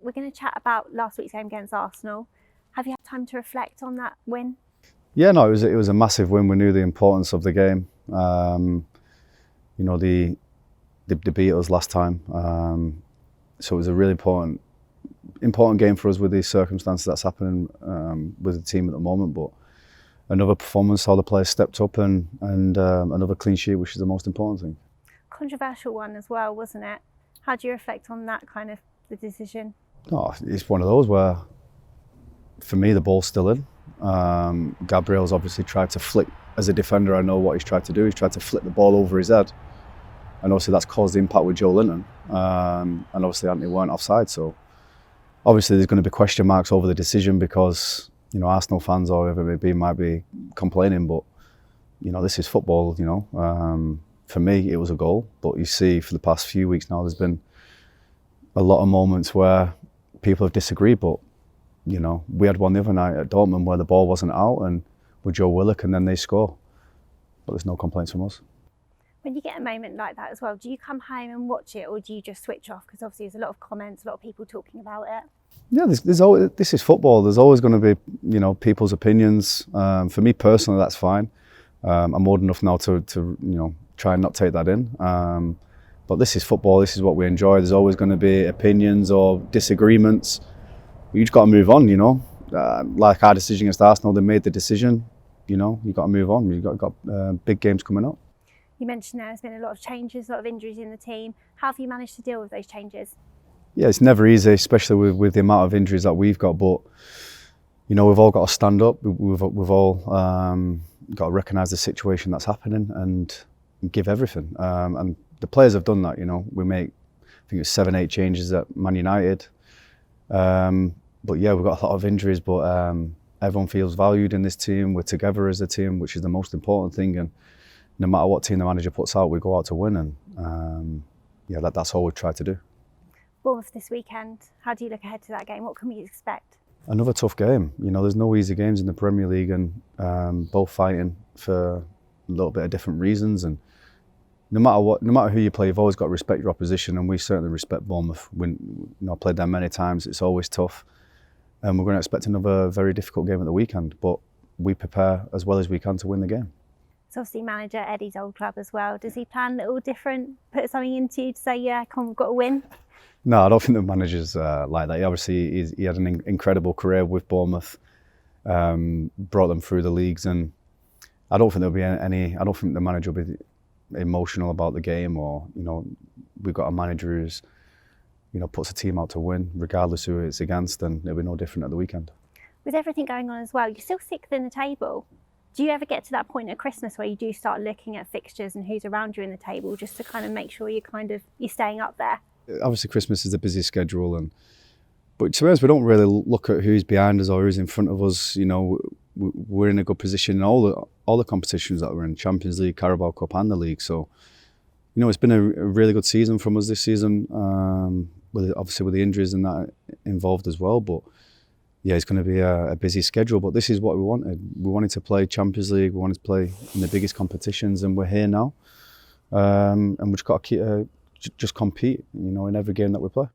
We're going to chat about last week's game against Arsenal. Have you had time to reflect on that win? Yeah, no, it was a massive win. We knew the importance of the game. They beat us last time, so it was a really important game for us with these circumstances that's happening with the team at the moment. But another performance, all the players stepped up, and another clean sheet, which is the most important thing. Controversial one as well, wasn't it? How do you reflect on that kind of the decision? No, it's one of those where, for me, the ball's still in. Gabriel's obviously tried to flick. As a defender, I know what he's tried to do. He's tried to flip the ball over his head, and obviously that's caused the impact with Joe Linton. And obviously Anthony weren't offside, so obviously there's going to be question marks over the decision because Arsenal fans or whoever it may be might be complaining, but this is football. For me, it was a goal, but you see for the past few weeks now, there's been a lot of moments where people have disagreed, but we had one the other night at Dortmund where the ball wasn't out and with Joe Willock and then they score. But there's no complaints from us. When you get a moment like that as well, do you come home and watch it or do you just switch off? Because obviously there's a lot of comments, a lot of people talking about it. Yeah, there's always, this is football. There's always going to be, people's opinions. For me personally, that's fine. I'm old enough now to try and not take that in. But this is football. This is what we enjoy. There's always going to be opinions or disagreements. You just got to move on, like our decision against Arsenal, they made the decision. You've got to move on. You've got big games coming up. You mentioned there's been a lot of changes, a lot of injuries in the team. How have you managed to deal with those changes? Yeah, it's never easy, especially with the amount of injuries that we've got. But we've all got to stand up. We've all got to recognise the situation that's happening and give everything. And the players have done that. We make, I think it was 7-8 changes at Man United. But yeah, we've got a lot of injuries, but everyone feels valued in this team. We're together as a team, which is the most important thing. And no matter what team the manager puts out, we go out to win. And that's all we've tried to do. Bournemouth this weekend, how do you look ahead to that game? What can we expect? Another tough game. There's no easy games in the Premier League, and both fighting for a little bit of different reasons. And no matter who you play, you've always got to respect your opposition, and we certainly respect Bournemouth. I've played them many times. It's always tough. And we're going to expect another very difficult game at the weekend, but we prepare as well as we can to win the game. It's obviously manager Eddie's old club as well. Does he plan a little different, put something into you to say, yeah, come on, we've got to win? No, I don't think the manager's like that. He had an incredible career with Bournemouth, brought them through the leagues, and I don't think there'll be I don't think the manager will be emotional about the game, or we've got a manager who's puts a team out to win, regardless who it's against, and it'll be no different at the weekend. With everything going on as well, you're still sixth in the table. Do you ever get to that point at Christmas where you do start looking at fixtures and who's around you in the table, just to kind of make sure you're staying up there? Obviously, Christmas is a busy schedule, but to us, we don't really look at who's behind us or who's in front of us. We're in a good position in all the competitions that we're in: Champions League, Carabao Cup, and the league. So, it's been a really good season from us this season. Obviously with the injuries and that involved as well, but yeah, it's going to be a busy schedule. But this is what we wanted. We wanted to play Champions League. We wanted to play in the biggest competitions, and we're here now. And we've just got to just compete, in every game that we play.